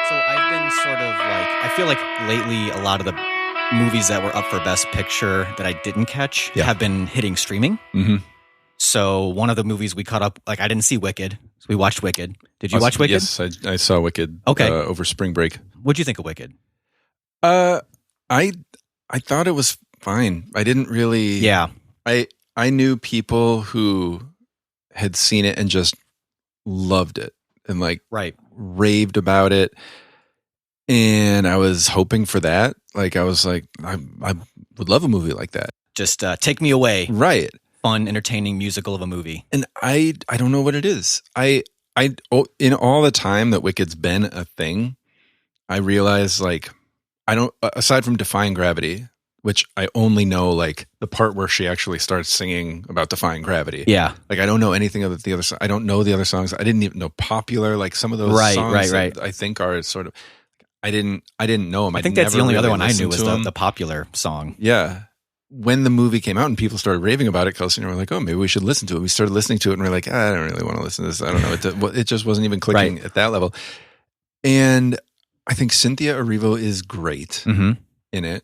So I've been sort of like, I feel like lately a lot of the movies that were up for Best Picture that I didn't catch have been hitting streaming. Mm-hmm. So one of the movies we caught up, like I didn't see Wicked. So we watched Wicked. Did you watch Wicked? Yes, I saw Wicked over spring break. What'd you think of Wicked? I thought it was fine. I didn't really... Yeah. I knew people who had seen it and just loved it and like raved about it. And I was hoping for that. Like I was like, I would love a movie like that. Just take me away. Right. Fun, entertaining musical of a movie. And I don't know what it is. I in all the time that Wicked's been a thing, I realized like I don't, aside from Defying Gravity, which I only know like the part where she actually starts singing about defying gravity. Yeah. Like I don't know anything of the other songs. I don't know the other songs. I didn't even know Popular, like some of those songs right. I think are sort of, I didn't know them. I think that's the only other one I knew was the Popular song. Yeah. When the movie came out and people started raving about it, Kelsey and I were like, oh, maybe we should listen to it. We started listening to it and we're like, I don't really want to listen to this. I don't know. It just wasn't even clicking at that level. And I think Cynthia Erivo is great in it.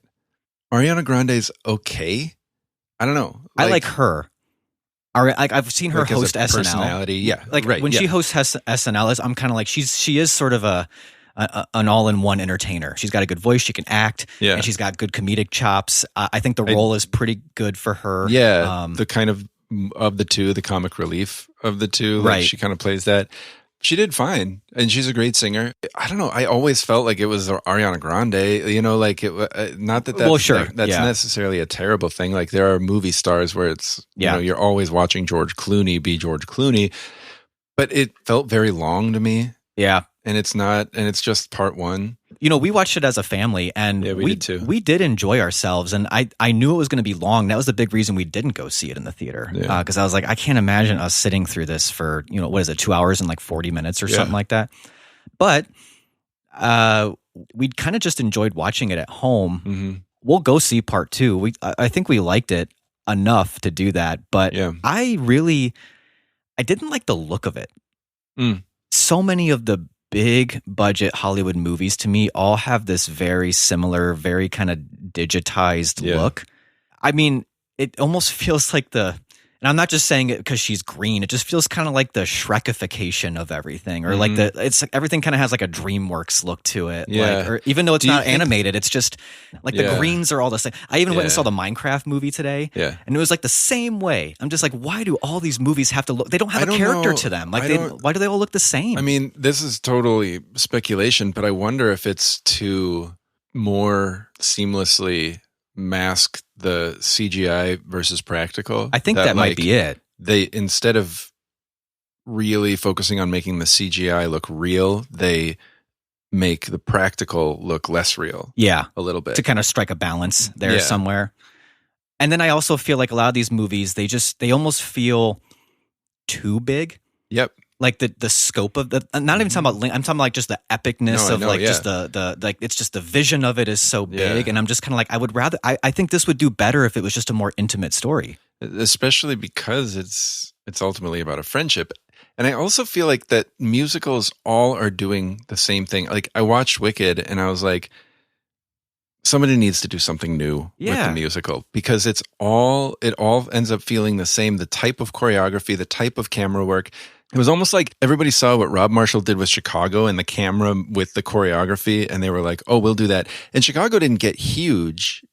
Ariana Grande's okay. I don't know. I like her. I've seen her host SNL. Personality, yeah. Like when she hosts SNL, I'm kind of like she is sort of an all-in-one entertainer. She's got a good voice. She can act. Yeah. And she's got good comedic chops. I think the role is pretty good for her. Yeah. The kind of the two, the comic relief of the two. Like she kind of plays that. She did fine, and she's a great singer. I don't know. I always felt like it was Ariana Grande. You know, like not that that's necessarily a terrible thing. Like there are movie stars where it's you know you're always watching George Clooney be George Clooney, but it felt very long to me. Yeah, and it's not, and it's just part one. You know, we watched it as a family, and we did too. We did enjoy ourselves, and I knew it was going to be long. That was the big reason we didn't go see it in the theater, because I was like, I can't imagine us sitting through this for, you know, what is it, 2 hours and like 40 minutes or something like that. But we kind of just enjoyed watching it at home. Mm-hmm. We'll go see part two. I think we liked it enough to do that, but I didn't like the look of it. So many of the big budget Hollywood movies to me all have this very similar, very kind of digitized look. I mean, it almost feels like and I'm not just saying it because she's green. It just feels kind of like the Shrekification of everything, or like it's everything kind of has like a DreamWorks look to it. Yeah. Like, or even though it's not animated, it's just like the greens are all the same. I even went and saw the Minecraft movie today, and it was like the same way. I'm just like, why do all these movies have to look? They don't have a character to them. Like, why do they all look the same? I mean, this is totally speculation, but I wonder if it's to more seamlessly mask the CGI versus practical. I think that might be it. They, instead of really focusing on making the CGI look real, they make the practical look less real. Yeah. A little bit. To kind of strike a balance there somewhere. And then I also feel like a lot of these movies, they almost feel too big. Yep. Like the scope of I'm not even talking about, I'm talking like just the epicness just the like, it's just the vision of it is so big. And I'm just kind of like, I would rather, I think this would do better if it was just a more intimate story. Especially because it's ultimately about a friendship. And I also feel like that musicals all are doing the same thing. Like I watched Wicked and I was like, somebody needs to do something new with the musical, because it all ends up feeling the same. The type of choreography, the type of camera work. It was almost like everybody saw what Rob Marshall did with Chicago and the camera with the choreography, and they were like, oh, we'll do that. And Chicago didn't get huge.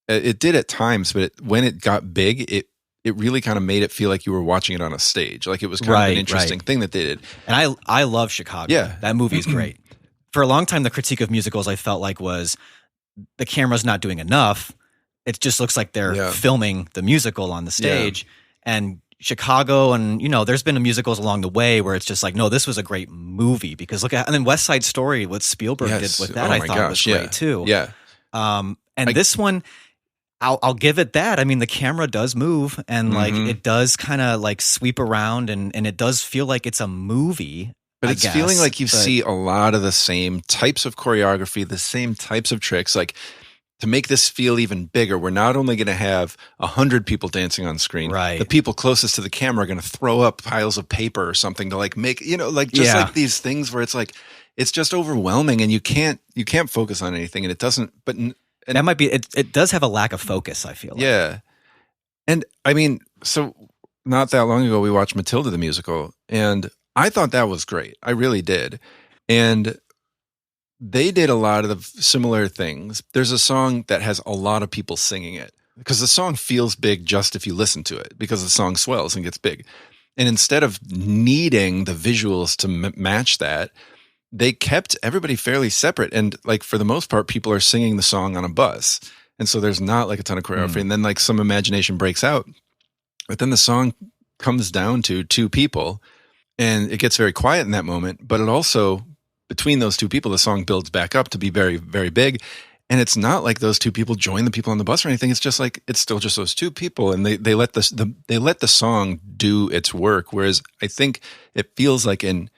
It did at times, but when it got big, it really kind of made it feel like you were watching it on a stage. Like it was kind of an interesting thing that they did. And I love Chicago. Yeah. That movie's great. For a long time, the critique of musicals I felt like was the camera's not doing enough. It just looks like they're filming the musical on the stage. And Chicago, and you know, there's been musicals along the way where it's just like, no, this was a great movie, because look at, and then West Side Story, what Spielberg did with that, I thought was great too. Yeah. And this one, I'll give it that. I mean, the camera does move, and like it does kind of like sweep around, and it does feel like it's a movie. But it's feeling like you see a lot of the same types of choreography, the same types of tricks. Like to make this feel even bigger, we're not only going to have 100 people dancing on screen. Right. The people closest to the camera are going to throw up piles of paper or something to like make, like just like these things where it's like, it's just overwhelming and you can't focus on anything, and it doesn't, and that might be, it does have a lack of focus, I feel like. Yeah. And I mean, so not that long ago, we watched Matilda the musical, and I thought that was great. I really did. And they did a lot of similar things. There's a song that has a lot of people singing it because the song feels big just if you listen to it, because the song swells and gets big. And instead of needing the visuals to match that, they kept everybody fairly separate. And like for the most part, people are singing the song on a bus. And so there's not like a ton of choreography. And then like some imagination breaks out. But then the song comes down to two people and it gets very quiet in that moment. But it also, between those two people, the song builds back up to be very, very big. And it's not like those two people join the people on the bus or anything. It's just like, it's still just those two people. And they let the song do its work. Whereas I think it feels like in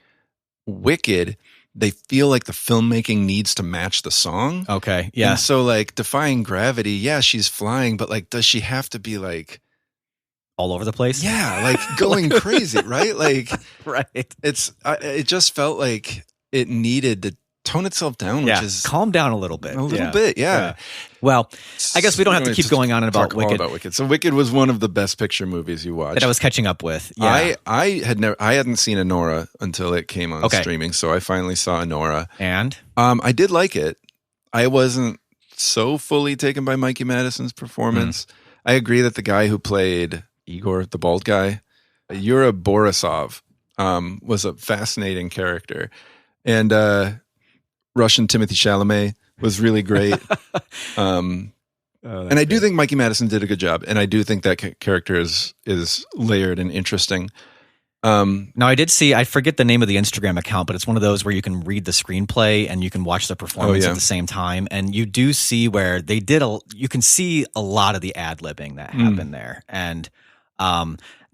Wicked, they feel like the filmmaking needs to match the song. Okay. Yeah. And so like Defying Gravity, yeah, she's flying, but like, does she have to be like all over the place? Yeah. Like going crazy, right? Like, right. It just felt like it needed to tone itself down, which is calm down a little bit. A little bit. Yeah. Well, I guess we don't have to keep going on about Wicked. All about Wicked. So Wicked was one of the best picture movies you watched. That I was catching up with. Yeah. I hadn't seen Anora until it came on streaming. So I finally saw Anora. And? I did like it. I wasn't so fully taken by Mikey Madison's performance. I agree that the guy who played Igor, the bald guy, Yura Borisov, was a fascinating character. And Russian Timothy Chalamet was really great. And I do think Mikey Madison did a good job. And I do think that character is layered and interesting. Now, I did see, I forget the name of the Instagram account, but it's one of those where you can read the screenplay and you can watch the performance at the same time. And you do see where they did, you can see a lot of the ad-libbing that happened there. And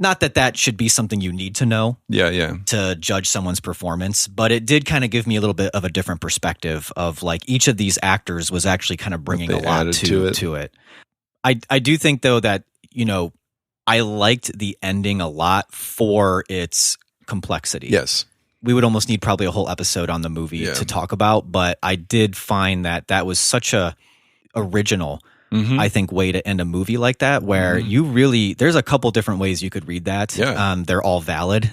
not that should be something you need to know to judge someone's performance, but it did kind of give me a little bit of a different perspective of like each of these actors was actually kind of bringing a lot to it. I do think though that, I liked the ending a lot for its complexity. Yes. We would almost need probably a whole episode on the movie to talk about, but I did find that was such a original I think, way to end a movie like that, where you really, there's a couple different ways you could read that. Yeah. They're all valid.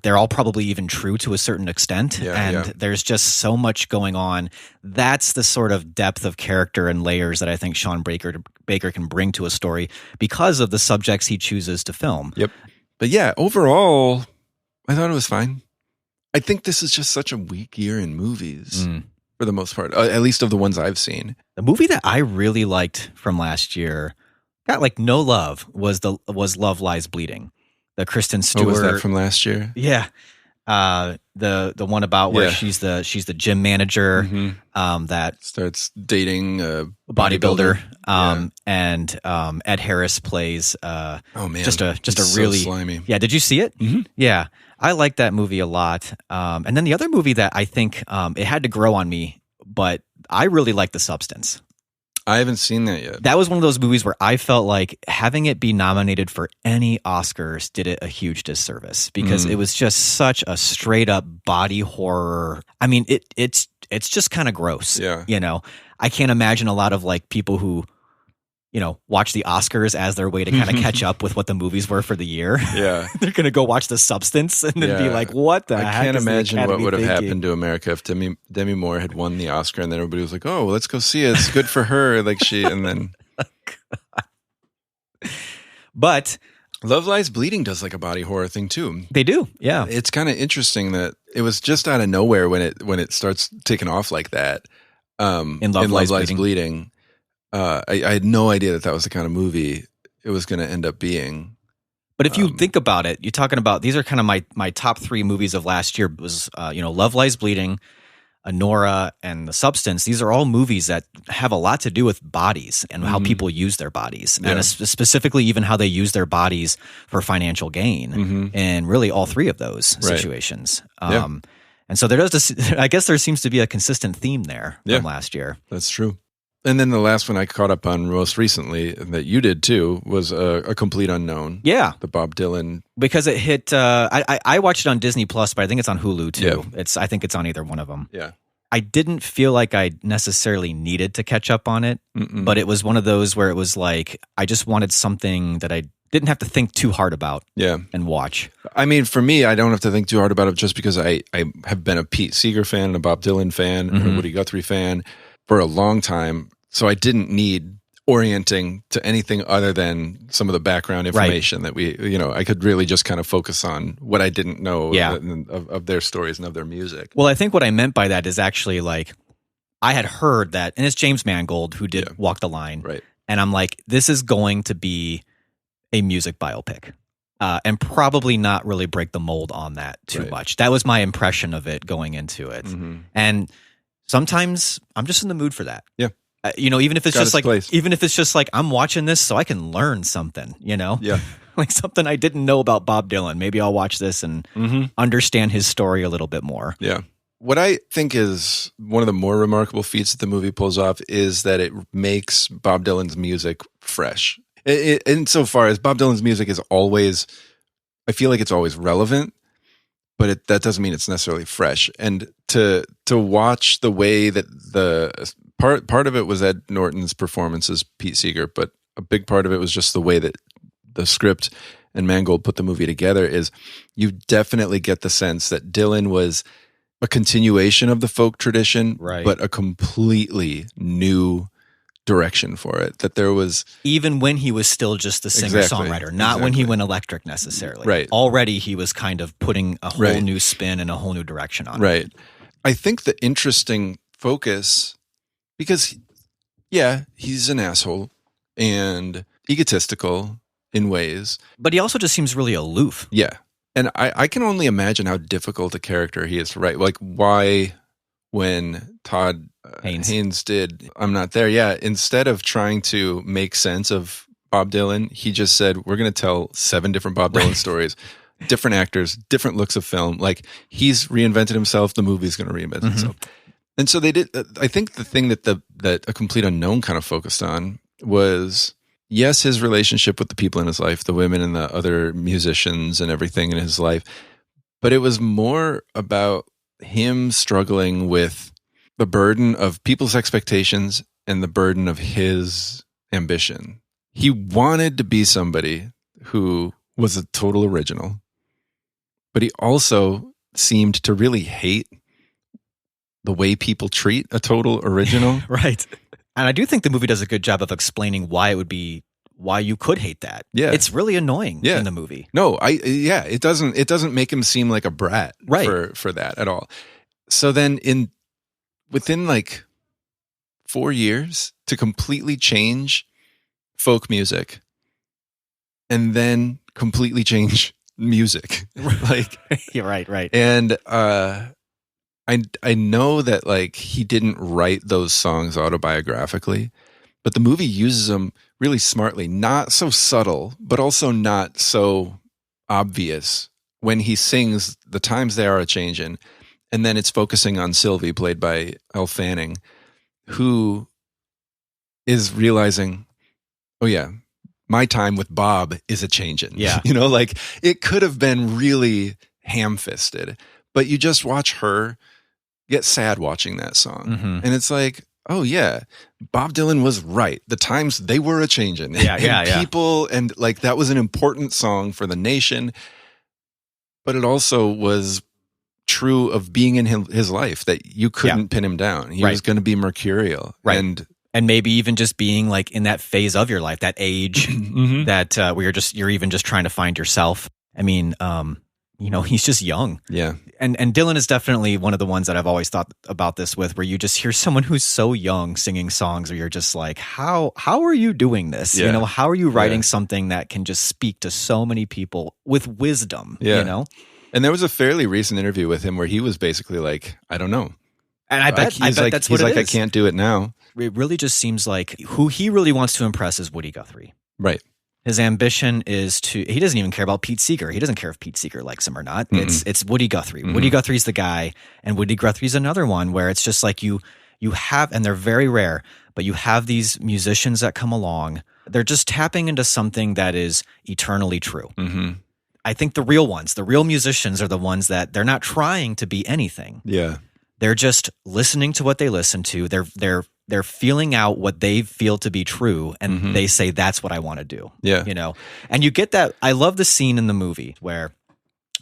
They're all probably even true to a certain extent. There's just so much going on. That's the sort of depth of character and layers that I think Sean Baker can bring to a story because of the subjects he chooses to film. Yep. But yeah, overall, I thought it was fine. I think this is just such a weak year in movies. For the most part, at least of the ones I've seen. The movie that I really liked from last year, got like no love, was Love Lies Bleeding, the Kristen Stewart. Oh, was that from last year? Yeah, the one about where she's the gym manager that starts dating a bodybuilder, and Ed Harris plays. Oh man, just a really so slimy. Yeah, did you see it? Yeah. I like that movie a lot. And then the other movie that I think it had to grow on me, but I really like The Substance. I haven't seen that yet. That was one of those movies where I felt like having it be nominated for any Oscars did it a huge disservice because it was just such a straight up body horror. I mean, it's just kind of gross. Yeah. I can't imagine a lot of like people who watch the Oscars as their way to kind of catch up with what the movies were for the year. Yeah. They're going to go watch The Substance and then be like, what the heck? I can't imagine what would have happened to America if Demi Moore had won the Oscar and then everybody was like, oh, let's go see it. It's good for her. And then. But Love Lies Bleeding does like a body horror thing too. They do. Yeah. It's kind of interesting that it was just out of nowhere when it starts taking off like that. In Love Lies Bleeding. I had no idea that was the kind of movie it was going to end up being. But if you think about it, you're talking about, these are kind of my top three movies of last year was, Love Lies Bleeding, Anora, and The Substance. These are all movies that have a lot to do with bodies and how people use their bodies. Yeah. And specifically even how they use their bodies for financial gain in really all three of those situations. And so I guess there seems to be a consistent theme there from last year. That's true. And then the last one I caught up on most recently, and that you did too, was A Complete Unknown. Yeah. The Bob Dylan. Because it hit, I watched it on Disney Plus, but I think it's on Hulu too. Yeah. I think it's on either one of them. Yeah. I didn't feel like I necessarily needed to catch up on it, but it was one of those where it was like, I just wanted something that I didn't have to think too hard about and watch. I mean, for me, I don't have to think too hard about it just because I have been a Pete Seeger fan and a Bob Dylan fan and a Woody Guthrie fan for a long time. So I didn't need orienting to anything other than some of the background information that I could really just kind of focus on what I didn't know of their stories and of their music. Well, I think what I meant by that is actually like, I had heard that, and it's James Mangold who did Walk the Line. Right. And I'm like, this is going to be a music biopic. And probably not really break the mold on that too much. That was my impression of it going into it. And sometimes I'm just in the mood for that. Yeah. Even if it's just like I'm watching this so I can learn something, Yeah. like something I didn't know about Bob Dylan. Maybe I'll watch this and understand his story a little bit more. Yeah. What I think is one of the more remarkable feats that the movie pulls off is that it makes Bob Dylan's music fresh. Insofar as Bob Dylan's music is always, I feel like it's always relevant, but that doesn't mean it's necessarily fresh. And to watch the way that the part of it was Ed Norton's performance as Pete Seeger, but a big part of it was just the way that the script and Mangold put the movie together is you definitely get the sense that Dylan was a continuation of the folk tradition, but a completely new direction for it. That there was, even when he was still just a singer-songwriter, not when he went electric necessarily. Right. Already he was kind of putting a whole new spin and a whole new direction on it. Right. I think the interesting focus, because he's an asshole and egotistical in ways, but he also just seems really aloof. Yeah. And I can only imagine how difficult a character he is to write. Like, why, when Todd Haynes did I'm Not There, instead of trying to make sense of Bob Dylan, he just said, we're going to tell 7 different Bob Dylan stories, different actors, different looks of film. Like, he's reinvented himself, the movie's going to reinvent itself. And so they did. I think the thing that A Complete Unknown kind of focused on was, yes, his relationship with the people in his life, the women and the other musicians and everything in his life, but it was more about him struggling with the burden of people's expectations and the burden of his ambition. He wanted to be somebody who was a total original, but he also seemed to really hate the way people treat a total original. Right. And I do think the movie does a good job of explaining why you could hate that. Yeah. It's really annoying in the movie. No, it doesn't make him seem like a brat for that at all. So then within like 4 years to completely change folk music and then completely change music. Like, you're right. And I know that like he didn't write those songs autobiographically, but the movie uses them really smartly, not so subtle, but also not so obvious when he sings The Times They Are A-Changin', and then it's focusing on Sylvie, played by Elle Fanning, who is realizing, oh yeah, my time with Bob is a-changin'. Yeah. Like it could have been really ham-fisted, but you just watch her get sad watching that song. And it's like, oh yeah, Bob Dylan was right. The times, they were a-changin'. Yeah. People, and like that was an important song for the nation, but it also was true of being in his life, that you couldn't pin him down. He was going to be mercurial. Right. And maybe even just being like in that phase of your life, that age that where you're even just trying to find yourself. I mean, he's just young. Yeah. And Dylan is definitely one of the ones that I've always thought about this with, where you just hear someone who's so young singing songs where you're just like, how are you doing this? Yeah. How are you writing something that can just speak to so many people with wisdom? Yeah. And there was a fairly recent interview with him where he was basically like, I don't know. And I bet that's what it is. I can't do it now. It really just seems like who he really wants to impress is Woody Guthrie. Right. His ambition is he doesn't even care about Pete Seeger. He doesn't care if Pete Seeger likes him or not. It's Woody Guthrie. Woody Guthrie's the guy, and Woody Guthrie's another one where it's just like you you have, and they're very rare, but you have these musicians that come along. They're just tapping into something that is eternally true. Mm-hmm. I think the real ones, the real musicians are the ones that they're not trying to be anything. Yeah. They're just listening to what they listen to. They're feeling out what they feel to be true, and they say, that's what I want to do. Yeah. You know? And you get that. I love the scene in the movie where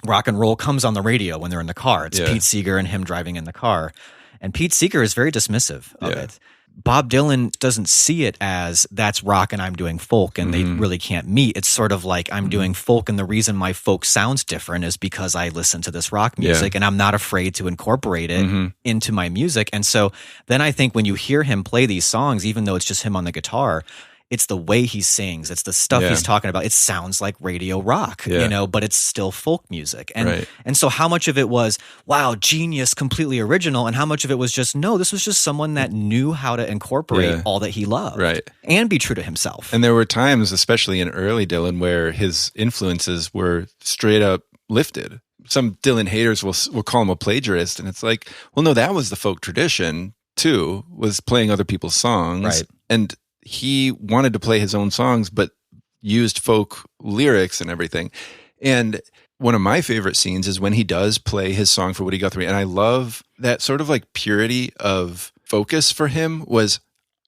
rock and roll comes on the radio when they're in the car. It's Pete Seeger and him driving in the car. And Pete Seeger is very dismissive of it. Bob Dylan doesn't see it as that's rock and I'm doing folk and they really can't meet. It's sort of like I'm doing folk, and the reason my folk sounds different is because I listen to this rock music and I'm not afraid to incorporate it into my music. And so then I think when you hear him play these songs, even though it's just him on the guitar, it's the way he sings. It's the stuff he's talking about. It sounds like radio rock, you know, but it's still folk music. And and so how much of it was, wow, genius, completely original, and how much of it was just, no, this was just someone that knew how to incorporate all that he loved and be true to himself. And there were times, especially in early Dylan, where his influences were straight up lifted. Some Dylan haters will call him a plagiarist, and it's like, well, no, that was the folk tradition too, was playing other people's songs. Right. And he wanted to play his own songs, but used folk lyrics and everything. And one of my favorite scenes is when he does play his song for Woody Guthrie. And I love that sort of like purity of focus for him was,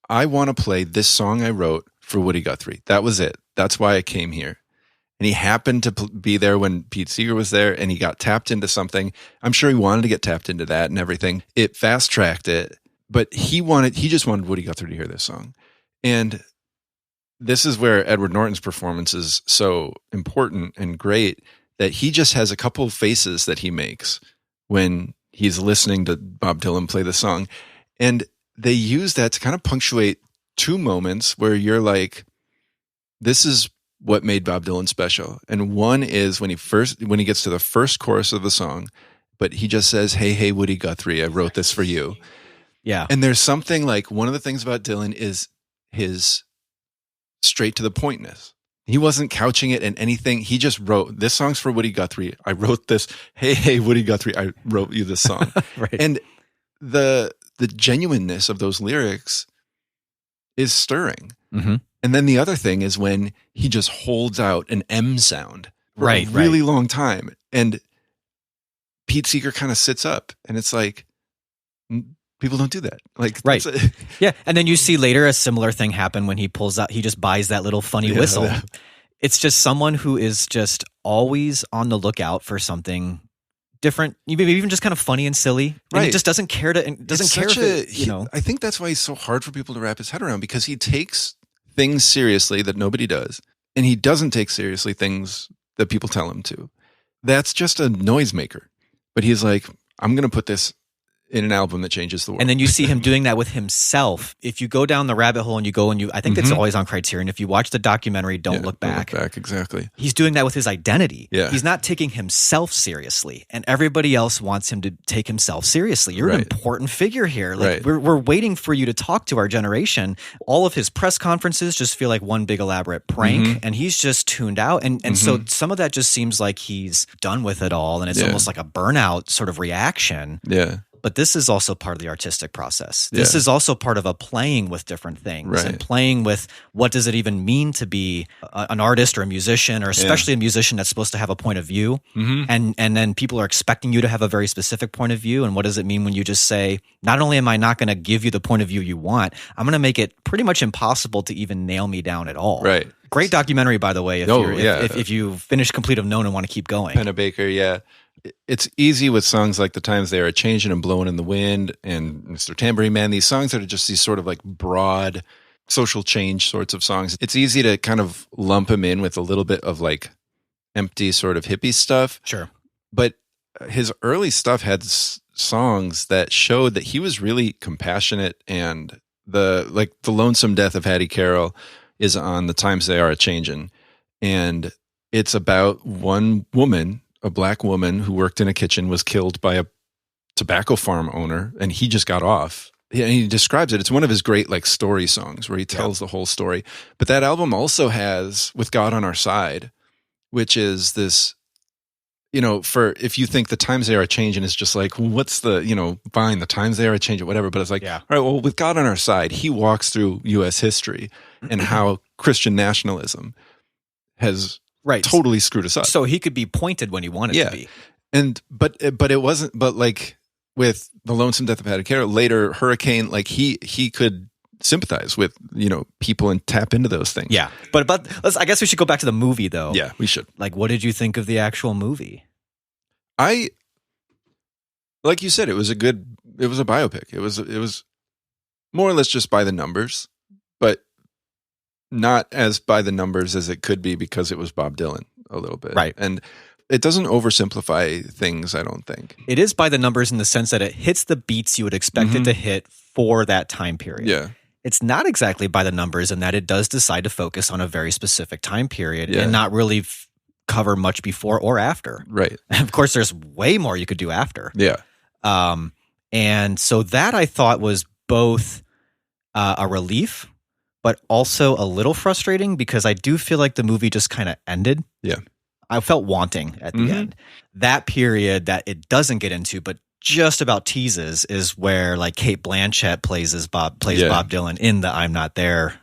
I want to play this song I wrote for Woody Guthrie. That was it. That's why I came here. And he happened to be there when Pete Seeger was there, and he got tapped into something. I'm sure he wanted to get tapped into that and everything. It fast tracked it, but he just wanted Woody Guthrie to hear this song. And this is where Edward Norton's performance is so important and great, that he just has a couple of faces that he makes when he's listening to Bob Dylan play the song. And they use that to kind of punctuate two moments where you're like, this is what made Bob Dylan special. And one is when he gets to the first chorus of the song, but he just says, hey, Woody Guthrie, I wrote this for you. Yeah. And there's something like, one of the things about Dylan is his straight to the pointness. He wasn't couching it in anything. He just wrote, this song's for Woody Guthrie. I wrote this. Hey, Woody Guthrie, I wrote you this song. Right. And the genuineness of those lyrics is stirring. Mm-hmm. And then the other thing is when he just holds out an M sound for a really long time. And Pete Seeger kind of sits up, and it's like, people don't do that. Like, right. Yeah. And then you see later a similar thing happen when he pulls out, he just buys that little funny whistle. Yeah. It's just someone who is just always on the lookout for something different, even just kind of funny and silly. And it just doesn't care I think that's why he's so hard for people to wrap his head around, because he takes things seriously that nobody does. And he doesn't take seriously things that people tell him to. That's just a noisemaker. But he's like, I'm going to put this in an album that changes the world. And then you see him doing that with himself. If you go down the rabbit hole and you go and I think it's always on Criterion. If you watch the documentary, Don't Look Back. Don't Look Back, exactly. He's doing that with his identity. Yeah. He's not taking himself seriously, and everybody else wants him to take himself seriously. You're an important figure here. Like we're waiting for you to talk to our generation. All of his press conferences just feel like one big elaborate prank, and he's just tuned out. And so some of that just seems like he's done with it all, and it's almost like a burnout sort of reaction. Yeah. But this is also part of the artistic process. This is also part of a playing with different things and playing with what does it even mean to be an artist or a musician, or especially a musician that's supposed to have a point of view. And then people are expecting you to have a very specific point of view. And what does it mean when you just say, not only am I not going to give you the point of view you want, I'm going to make it pretty much impossible to even nail me down at all. Right. Great documentary, by the way, if you finish Complete of Known and want to keep going. Pennebaker, yeah. It's easy with songs like The Times They Are Changing and Blowing in the Wind and Mr. Tambourine Man, these songs that are just these sort of like broad social change sorts of songs. It's easy to kind of lump him in with a little bit of like empty sort of hippie stuff. Sure. But his early stuff had songs that showed that he was really compassionate, and the Lonesome Death of Hattie Carroll is on The Times They Are Changing. And it's about one woman, a black woman who worked in a kitchen, was killed by a tobacco farm owner, and he just got off. And he describes it. It's one of his great like story songs where he tells the whole story. But that album also has With God on Our Side, which is this, if you think the times they are changing is just like, what's the, fine, the times they are changing, whatever. But it's like, all right, well, with God on our side, he walks through U.S. history and how Christian nationalism has totally screwed us up. So he could be pointed when he wanted to be. But it wasn't, but like with The Lonesome Death of Hattie Carroll, later Hurricane, like he could sympathize with, people and tap into those things. Yeah. But I guess we should go back to the movie though. Yeah, we should. Like, what did you think of the actual movie? Like you said, it was a biopic. It was more or less just by the numbers, but not as by the numbers as it could be because it was Bob Dylan a little bit. Right. And it doesn't oversimplify things, I don't think. It is by the numbers in the sense that it hits the beats you would expect it to hit for that time period. Yeah. It's not exactly by the numbers in that it does decide to focus on a very specific time period and not really cover much before or after. Right. And of course, there's way more you could do after. Yeah. And so that I thought was both a relief, but also a little frustrating because I do feel like the movie just kind of ended. Yeah. I felt wanting at the end. That period that it doesn't get into, but just about teases, is where like Cate Blanchett plays Bob Dylan in the "I'm Not There"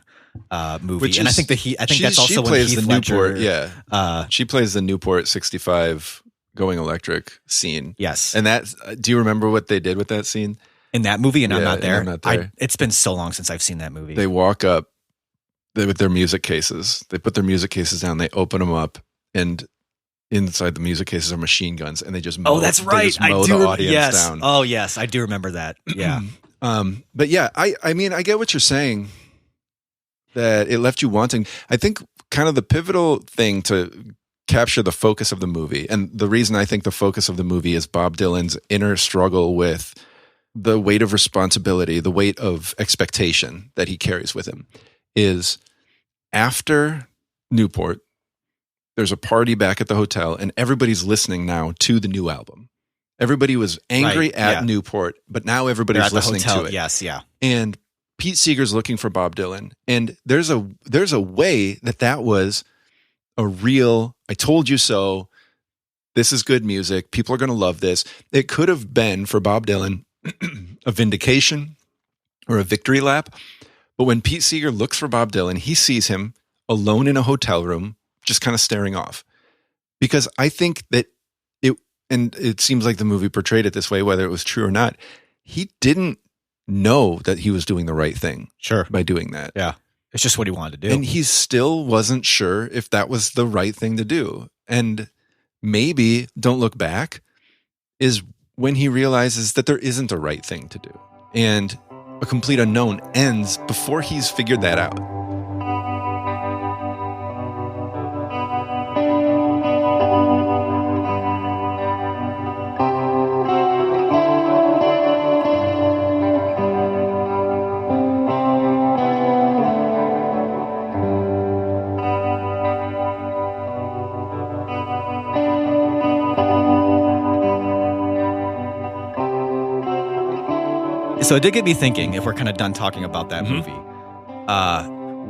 movie, and I think that's also when plays Heath the Ledger, Newport. She plays the Newport 65 going electric scene. Yes, and do you remember what they did with that scene in that movie? And I'm not there. I'm Not There. It's been so long since I've seen that movie. They walk up with their music cases. They put their music cases down. They open them up, and inside the music cases are machine guns, and they just mow, that's right. They just mow the audience down. Oh yes, I do remember that. Yeah. But yeah, I mean, I get what you're saying, that it left you wanting. I think kind of the pivotal thing to capture the focus of the movie, and the reason I think the focus of the movie is Bob Dylan's inner struggle with the weight of responsibility, the weight of expectation that he carries with him, is after Newport, there's a party back at the hotel, and everybody's listening now to the new album. Everybody was angry at Newport, but now everybody's listening to it. Yes, yeah. And Pete Seeger's looking for Bob Dylan, and there's a way that was a real, I told you so, this is good music, people are going to love this. It could have been, for Bob Dylan, a vindication or a victory lap. But when Pete Seeger looks for Bob Dylan, he sees him alone in a hotel room, just kind of staring off. Because I think that and it seems like the movie portrayed it this way, whether it was true or not, he didn't know that he was doing the right thing by doing that. Yeah. It's just what he wanted to do. And he still wasn't sure if that was the right thing to do. And maybe Don't Look Back is when he realizes that there isn't a right thing to do. And A Complete Unknown ends before he's figured that out. So it did get me thinking, if we're kind of done talking about that movie,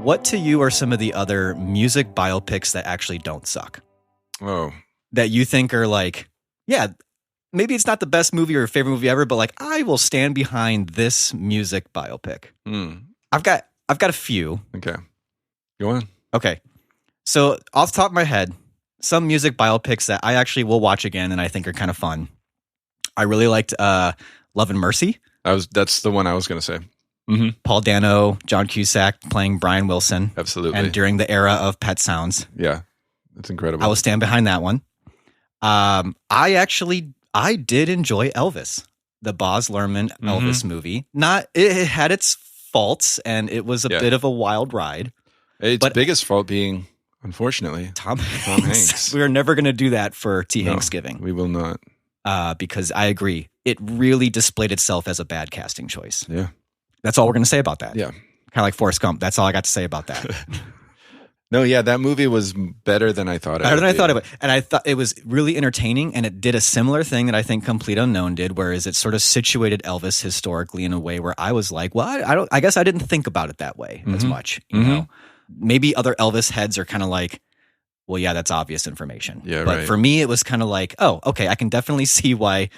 what to you are some of the other music biopics that actually don't suck? Oh. That you think are like, yeah, maybe it's not the best movie or your favorite movie ever, but like, I will stand behind this music biopic. I've got a few. Okay. Go on. Okay. So off the top of my head, some music biopics that I actually will watch again and I think are kind of fun. I really liked Love and Mercy. That's the one I was going to say. Paul Dano, John Cusack playing Brian Wilson. Absolutely. And during the era of Pet Sounds. Yeah, it's incredible. I will stand behind that one. I did enjoy Elvis, the Baz Luhrmann Elvis movie. It had its faults, and it was a bit of a wild ride. Its biggest fault being, unfortunately, Tom Hanks. We are never going to do that for Thanksgiving. We will not. Because I agree. It really displayed itself as a bad casting choice. Yeah. That's all we're going to say about that. Yeah. Kind of like Forrest Gump. That's all I got to say about that. No, yeah, that movie was better than I thought it would. Better than I thought it would. And I thought it was really entertaining, and it did a similar thing that I think Complete Unknown did, whereas it sort of situated Elvis historically in a way where I was like, well, I guess I didn't think about it that way as much. You know? Maybe other Elvis heads are kind of like, well, yeah, that's obvious information. Yeah, but right. for me, it was kind of like, oh, okay, I can definitely see why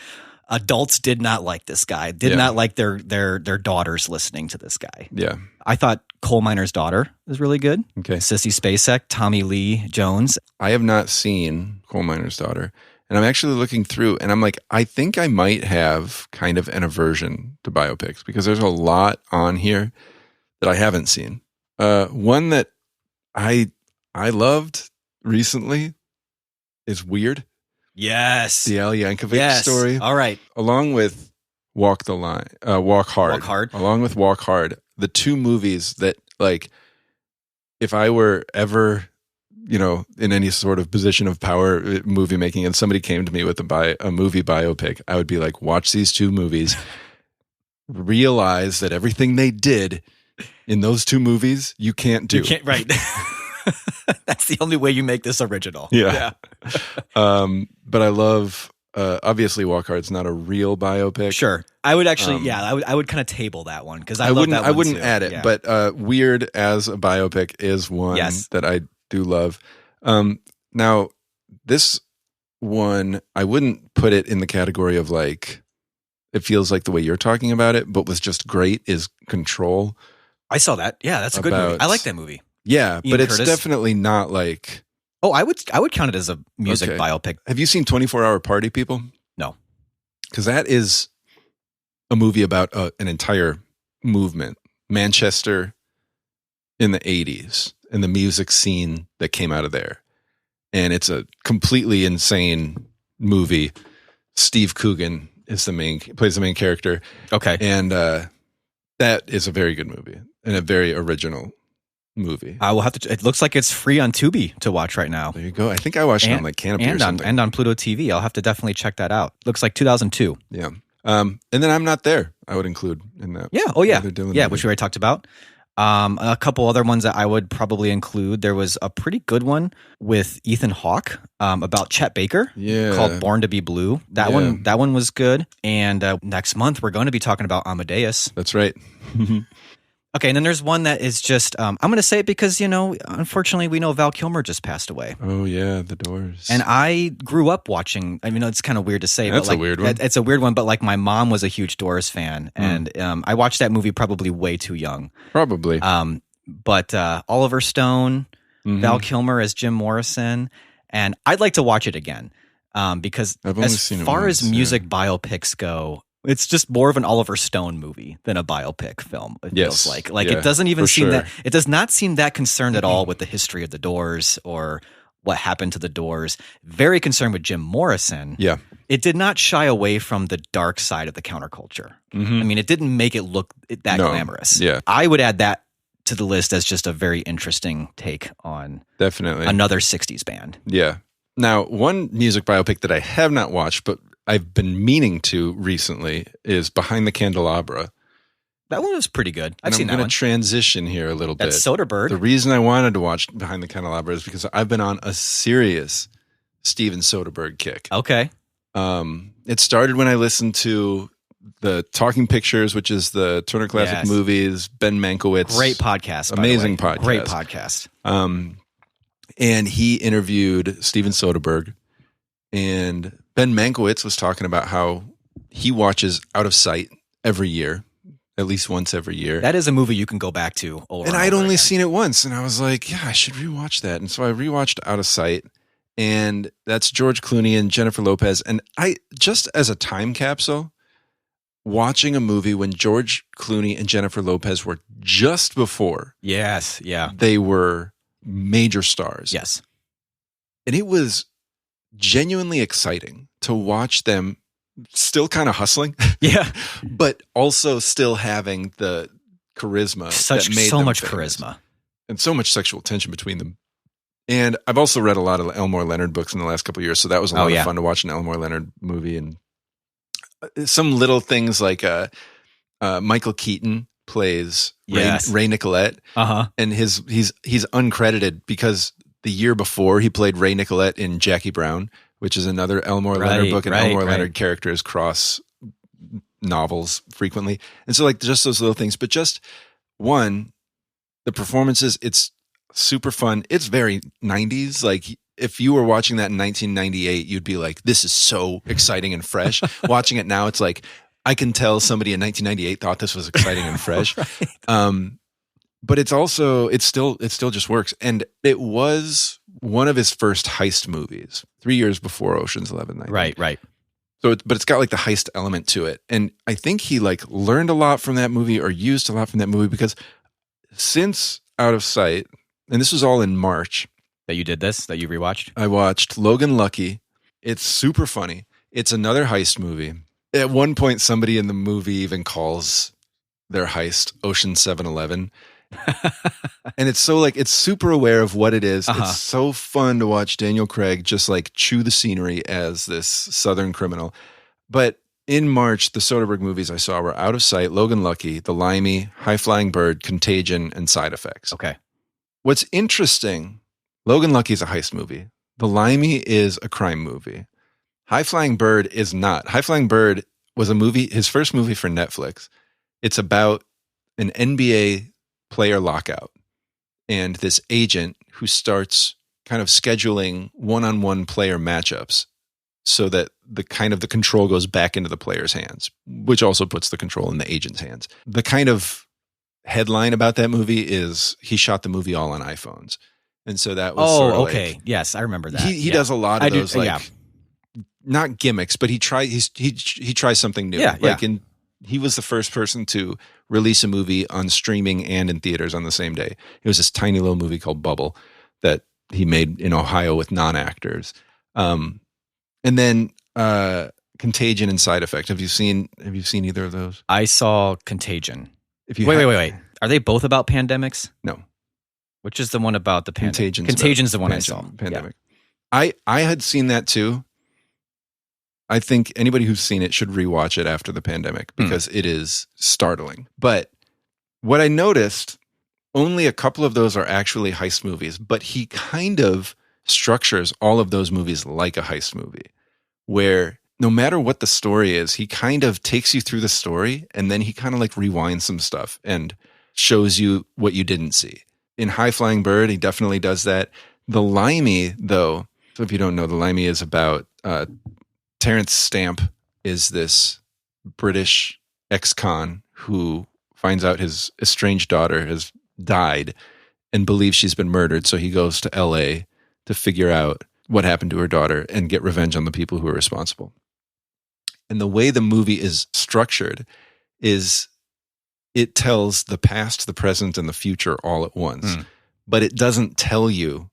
adults did not like this guy, did not like their daughters listening to this guy. Yeah. I thought Coal Miner's Daughter is really good. Okay. Sissy Spacek, Tommy Lee Jones. I have not seen Coal Miner's Daughter, and I'm actually looking through, and I'm like, I think I might have kind of an aversion to biopics because there's a lot on here that I haven't seen. One that I loved recently is Weird. Yes. The Al Yankovic story. All right. Along with Walk Hard. Walk Hard. Along with Walk Hard, the two movies that, like, if I were ever, in any sort of position of power movie making and somebody came to me with a movie biopic, I would be like, watch these two movies, realize that everything they did in those two movies, you can't do. You can't, right. That's the only way you make this original. Yeah. But I love, obviously Walk Hard's not a real biopic. Sure. I would actually, I would kind of table that one because I wouldn't too. Add it, but Weird as a biopic is one that I do love. Now this one, I wouldn't put it in the category of like, it feels like the way you're talking about it, but was just great is Control. I saw that. Yeah, that's a good movie. I like that movie. Yeah, Ian but Curtis. It's definitely not like. Oh, I would count it as a music biopic. Have you seen 24-Hour Party People? No. Because that is a movie about an entire movement, Manchester in the 80s, and the music scene that came out of there. And it's a completely insane movie. Steve Coogan plays the main character. Okay. And that is a very good movie and a very original movie. I will have to. It looks like it's free on Tubi to watch right now. There you go. I think I watched it on like Canopy or something. And on Pluto TV. I'll have to definitely check that out. Looks like 2002. Yeah. And then I'm Not There. I would include in that. Yeah. Oh yeah. Movie. Which we already talked about. A couple other ones that I would probably include. There was a pretty good one with Ethan Hawke about Chet Baker. Called Born to Be Blue. That one was good. And next month we're going to be talking about Amadeus. That's right. Okay, and then there's one that is just, I'm going to say it because, unfortunately, we know Val Kilmer just passed away. Oh, yeah, The Doors. And I grew up watching, it's kind of weird to say. That's but a weird one. It's a weird one, but like my mom was a huge Doors fan, and I watched that movie probably way too young. Probably. But Oliver Stone, Val Kilmer as Jim Morrison, and I'd like to watch it again because as far as music biopics go, it's just more of an Oliver Stone movie than a biopic film. It feels like it doesn't even seem that it does not seem that concerned at all with the history of the Doors or what happened to the Doors. Very concerned with Jim Morrison. Yeah, it did not shy away from the dark side of the counterculture. It didn't make it look that glamorous. Yeah, I would add that to the list as just a very interesting take on definitely another 60s band. Yeah. Now, one music biopic that I have not watched, but I've been meaning to recently is Behind the Candelabra. That one was pretty good. I've seen that one. I'm going to transition here a little bit. That's Soderbergh. The reason I wanted to watch Behind the Candelabra is because I've been on a serious Steven Soderbergh kick. Okay. It started when I listened to the Talking Pictures, which is the Turner Classic Movies, Ben Mankiewicz. Great podcast. Amazing podcast. Great podcast. And he interviewed Steven Soderbergh, and Ben Mankiewicz was talking about how he watches Out of Sight every year, at least once every year. That is a movie you can go back to over and I'd only seen it once, and I was like, yeah, I should rewatch that. And so I rewatched Out of Sight, and that's George Clooney and Jennifer Lopez. And I, just as a time capsule, watching a movie when George Clooney and Jennifer Lopez were just before they were major stars. Yes. And it was genuinely exciting to watch them still kind of hustling. Yeah. But also still having the charisma. So much charisma. And so much sexual tension between them. And I've also read a lot of Elmore Leonard books in the last couple of years, so that was a lot of fun to watch an Elmore Leonard movie. And some little things like Michael Keaton plays Ray Nicolette. And he's uncredited because the year before he played Ray Nicolette in Jackie Brown, which is another Elmore Leonard book, and Elmore Leonard characters cross novels frequently. And so just those little things, but just one, the performances, it's super fun. It's very 90s. Like if you were watching that in 1998, you'd be like, this is so exciting and fresh. Watching it now, it's like, I can tell somebody in 1998 thought this was exciting and fresh. Right. But it's still just works. And it was one of his first heist movies 3 years before Ocean's 11. Right. So, but it's got like the heist element to it. And I think he like learned a lot from that movie or used a lot from that movie, because since Out of Sight, and this was all in March. That you rewatched? I watched Logan Lucky. It's super funny. It's another heist movie. At one point, somebody in the movie even calls their heist Ocean 7-Eleven. And it's so like, it's super aware of what it is. It's so fun to watch Daniel Craig just like chew the scenery as this Southern criminal. But in March, the Soderbergh movies I saw were Out of Sight, Logan Lucky, The Limey, High Flying Bird, Contagion, and Side Effects. Okay. What's interesting, Logan Lucky is a heist movie. The Limey is a crime movie. High Flying Bird is not. High Flying Bird was his first movie for Netflix. It's about an NBA player lockout and this agent who starts kind of scheduling one-on-one player matchups so that the control goes back into the player's hands, which also puts the control in the agent's hands. The kind of headline about that movie is he shot the movie all on iPhones. And so that was okay. Like, yes, I remember that. He does a lot of those not gimmicks, but he tries something new. He was the first person to release a movie on streaming and in theaters on the same day. It was this tiny little movie called Bubble that he made in Ohio with non-actors. And then Contagion and Side Effect. Have you seen either of those? I saw Contagion. Wait. Are they both about pandemics? No. Which is the one about the pandemic? Contagion's the one I saw. Pandemic. Yeah. I had seen that too. I think anybody who's seen it should rewatch it after the pandemic because it is startling. But what I noticed, only a couple of those are actually heist movies, but he kind of structures all of those movies like a heist movie, where no matter what the story is, he kind of takes you through the story and then he kind of like rewinds some stuff and shows you what you didn't see. In High Flying Bird, he definitely does that. The Limey, though, so if you don't know, The Limey is about Terrence Stamp is this British ex-con who finds out his estranged daughter has died and believes she's been murdered. So he goes to LA to figure out what happened to her daughter and get revenge on the people who are responsible. And the way the movie is structured is it tells the past, the present, and the future all at once. But it doesn't tell you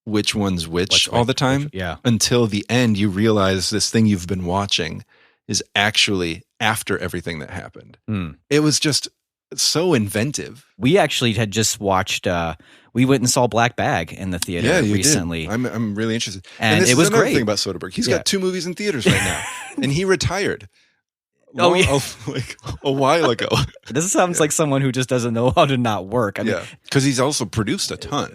which one's which all the time. Until the end, you realize this thing you've been watching is actually after everything that happened. It was just so inventive. We actually had just watched, we went and saw Black Bag in the theater recently. Did. I'm really interested. And this it was is another great. thing about Soderbergh. He's got 2 movies in theaters right now. And he retired. Like a while ago. This sounds like someone who just doesn't know how to not work. I mean, because he's also produced a ton.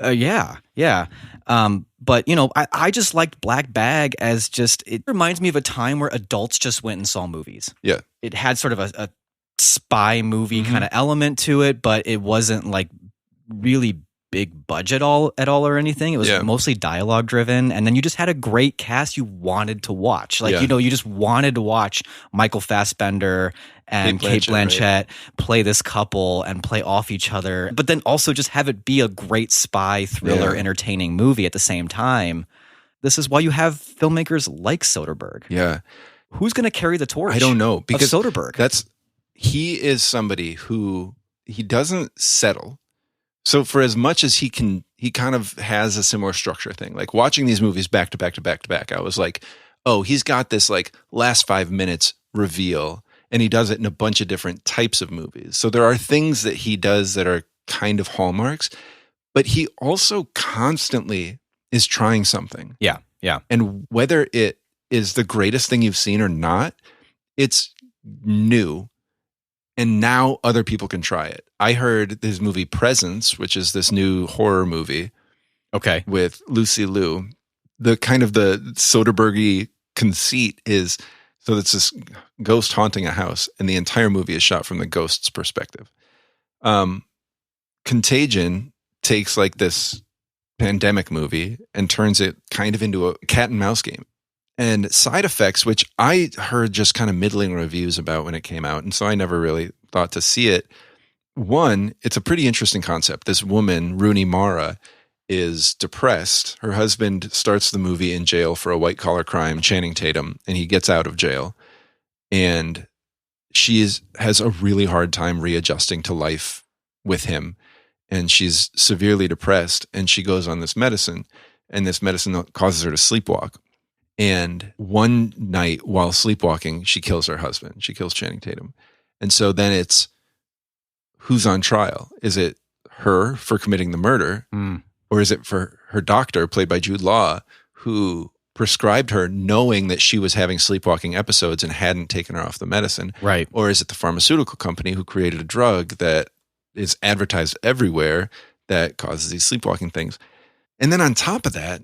But I just liked Black Bag as it reminds me of a time where adults just went and saw movies. Yeah, it had sort of a spy movie kind of element to it, but it wasn't like really big budget at all or anything. It was mostly dialogue driven, and then you just had a great cast you wanted to watch. Like you just wanted to watch Michael Fassbender and Cate Blanchett play this couple and play off each other, but then also just have it be a great spy thriller, entertaining movie at the same time. This is why you have filmmakers like Soderbergh. Yeah, who's going to carry the torch? I don't know, because of Soderbergh. He is somebody who he doesn't settle. So for as much as he can, he kind of has a similar structure thing. Like watching these movies back to back to back to back, I was like, oh, he's got this like last 5 minutes reveal, and he does it in a bunch of different types of movies. So there are things that he does that are kind of hallmarks, but he also constantly is trying something. Yeah. And whether it is the greatest thing you've seen or not, it's new. And now other people can try it. I heard this movie Presence, which is this new horror movie. Okay. With Lucy Liu. The kind of the Soderbergh-y conceit is, so it's this ghost haunting a house, and the entire movie is shot from the ghost's perspective. Contagion takes like this pandemic movie and turns it kind of into a cat and mouse game. And Side Effects, which I heard just kind of middling reviews about when it came out, and so I never really thought to see it. One, it's a pretty interesting concept. This woman, Rooney Mara, is depressed. Her husband starts the movie in jail for a white-collar crime, Channing Tatum, and he gets out of jail. And she has a really hard time readjusting to life with him. And she's severely depressed, and she goes on this medicine, and this medicine causes her to sleepwalk. And one night while sleepwalking, she kills her husband. She kills Channing Tatum. And so then it's, who's on trial? Is it her for committing the murder? Or is it for her doctor, played by Jude Law, who prescribed her knowing that she was having sleepwalking episodes and hadn't taken her off the medicine? Right. Or is it the pharmaceutical company who created a drug that is advertised everywhere that causes these sleepwalking things? And then on top of that,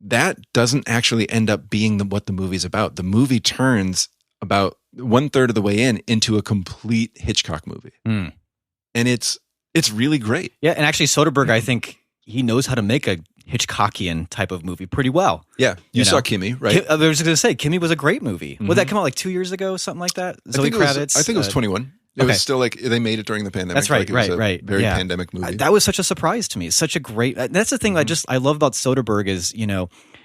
that doesn't actually end up being what the movie's about. The movie turns about 1/3 of the way into a complete Hitchcock movie. And it's really great. Yeah, and actually Soderbergh, I think he knows how to make a Hitchcockian type of movie pretty well. Yeah, you saw Kimmy, right? I was going to say, Kimmy was a great movie. Would that come out like 2 years ago, something like that? Zoe Kravitz? I think it was 21. It was still like, they made it during the pandemic. That's right, like it was right. a very pandemic movie. That was such a surprise to me. It's such a great, that's the thing I love about Soderbergh is,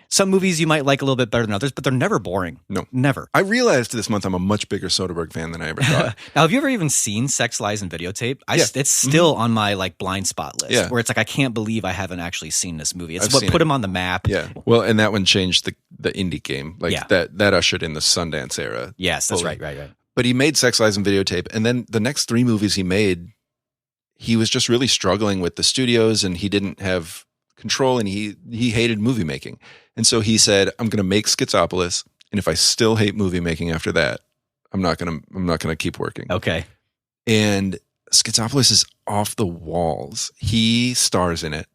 some movies you might like a little bit better than others, but they're never boring. No. Never. I realized this month I'm a much bigger Soderbergh fan than I ever thought. Now, have you ever even seen Sex, Lies, and Videotape? It's still on my like blind spot list, where it's like, I can't believe I haven't actually seen this movie. It's what put him on the map. Yeah. Well, and that one changed the indie game. Like that ushered in the Sundance era. Yes, that's fully. right. But he made Sex, Lies, and Videotape. And then the next 3 movies he made, he was just really struggling with the studios, and he didn't have control, and he hated movie making. And so he said, I'm going to make Schizopolis, and if I still hate movie making after that, I'm not going to keep working. Okay. And Schizopolis is off the walls. He stars in it.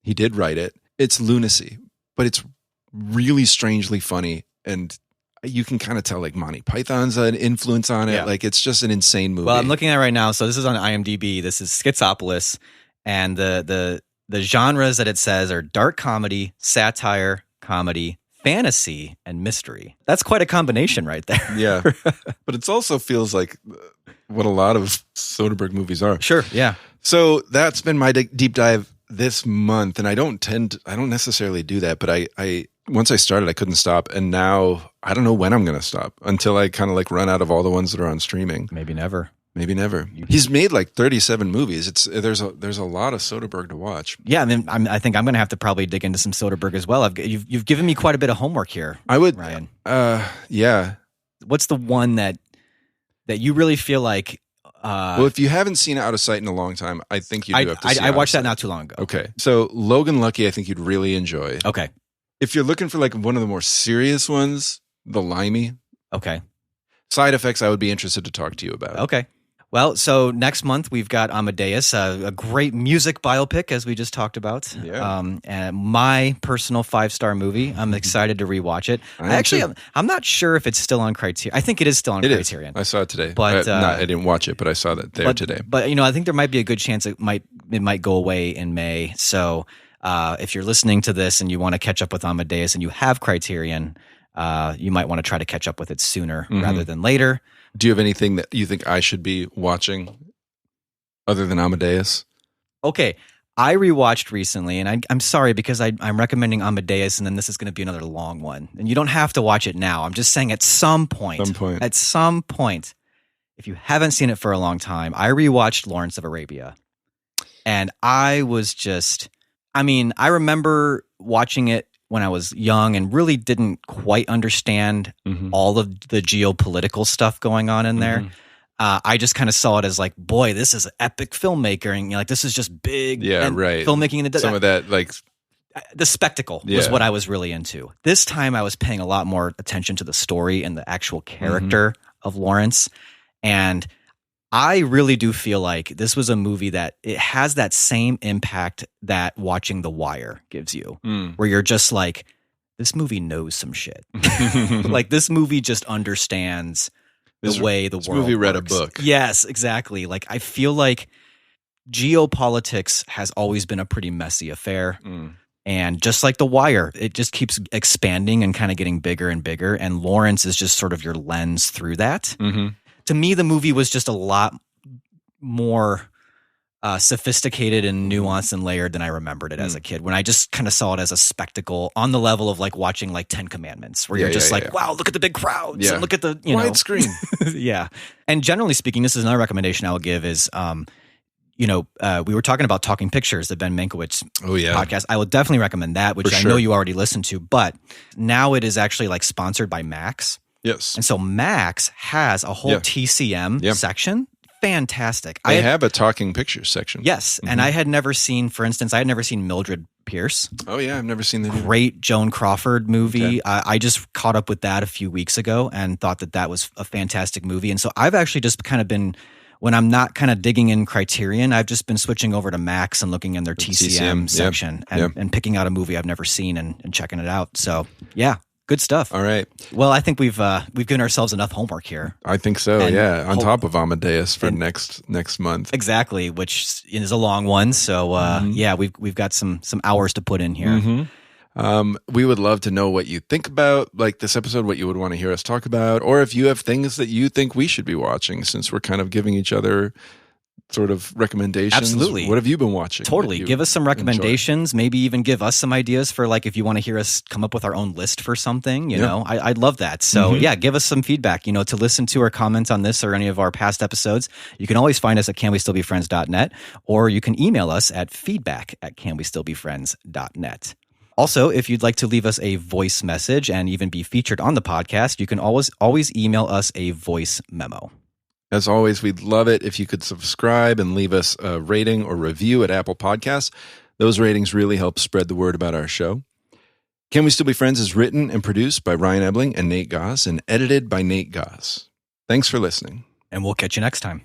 He did write it. It's lunacy, but it's really strangely funny, and you can kind of tell like Monty Python's an influence on it. Yeah. Like it's just an insane movie. Well, I'm looking at it right now. So this is on IMDb. This is Schizopolis, and the genres that it says are dark comedy, satire, comedy, fantasy, and mystery. That's quite a combination right there. Yeah. But it also feels like what a lot of Soderbergh movies are. Sure, yeah. So that's been my deep dive this month, and I don't necessarily do that, but I once I started, I couldn't stop, and now I don't know when I'm going to stop until I kind of like run out of all the ones that are on streaming. Maybe never. Maybe never. He's made like 37 movies. There's a lot of Soderbergh to watch. Yeah, I think I'm going to have to probably dig into some Soderbergh as well. You've given me quite a bit of homework here. I would, Ryan. Yeah. What's the one that you really feel like? Well, if you haven't seen Out of Sight in a long time, I think you do have to see it. I watched that not too long ago. Okay, so Logan Lucky, I think you'd really enjoy. Okay. If you're looking for like one of the more serious ones, The Limey. Okay. Side Effects, I would be interested to talk to you about. Okay. Well, so next month we've got Amadeus, a great music biopic, as we just talked about. Yeah. And my personal 5-star movie. I'm excited to rewatch it. I'm not sure if it's still on Criterion. I think it is still on Criterion. I saw it today. But I didn't watch it, but I saw that there today. But I think there might be a good chance it might go away in May. So if you're listening to this and you want to catch up with Amadeus and you have Criterion, you might want to try to catch up with it sooner rather than later. Do you have anything that you think I should be watching other than Amadeus? Okay. I rewatched recently, and I'm sorry because I'm recommending Amadeus, and then this is going to be another long one. And you don't have to watch it now. I'm just saying at some point, if you haven't seen it for a long time, I rewatched Lawrence of Arabia. And I was I remember watching it when I was young and really didn't quite understand all of the geopolitical stuff going on in there. I just kind of saw it as like, boy, this is an epic filmmaker, and this is just big filmmaking. And some of that, like the spectacle was what I was really into. This time I was paying a lot more attention to the story and the actual character of Lawrence. And I really do feel like this was a movie that it has that same impact that watching The Wire gives you, where you're just like, this movie knows some shit. Like this movie just understands the way the world movie read works. a book. Yes, exactly. Like I feel like geopolitics has always been a pretty messy affair. And just like The Wire, it just keeps expanding and kind of getting bigger and bigger. And Lawrence is just sort of your lens through that. To me, the movie was just a lot more sophisticated and nuanced and layered than I remembered it as a kid, when I just kind of saw it as a spectacle on the level of like watching like 10 Commandments, where you're just wow, look at the big crowds and look at the widescreen. Yeah. And generally speaking, this is another recommendation I will give is, we were talking about Talking Pictures, the Ben Mankiewicz podcast. I would definitely recommend that, which I know you already listened to, but now it is actually like sponsored by Max. Yes. And so Max has a whole TCM section. Fantastic. I have a Talking Pictures section. Yes. And I had never seen, for instance, I had never seen Mildred Pierce. Oh, yeah. I've never seen that either. Great Joan Crawford movie. I just caught up with that a few weeks ago and thought that was a fantastic movie. And so I've actually just kind of been, when I'm not kind of digging in Criterion, I've just been switching over to Max and looking in their TCM section and picking out a movie I've never seen and checking it out. So, yeah. Good stuff. All right. Well, I think we've given ourselves enough homework here. I think so. And on top of Amadeus for next month. Exactly, which is a long one. So we've got some hours to put in here. We would love to know what you think about like this episode, what you would want to hear us talk about, or if you have things that you think we should be watching, since we're kind of giving each other sort of recommendations. Absolutely. What have you been watching? Totally. Give us some recommendations. Maybe even give us some ideas for like if you want to hear us come up with our own list for something, you know, I'd love that. So give us some feedback, to listen to or comment on this or any of our past episodes. You can always find us at canwestillbefriends.net, or you can email us at feedback@canwestillbefriends.net. Also, if you'd like to leave us a voice message and even be featured on the podcast, you can always email us a voice memo. As always, we'd love it if you could subscribe and leave us a rating or review at Apple Podcasts. Those ratings really help spread the word about our show. Can We Still Be Friends is written and produced by Ryan Ebling and Nate Goss and edited by Nate Goss. Thanks for listening. And we'll catch you next time.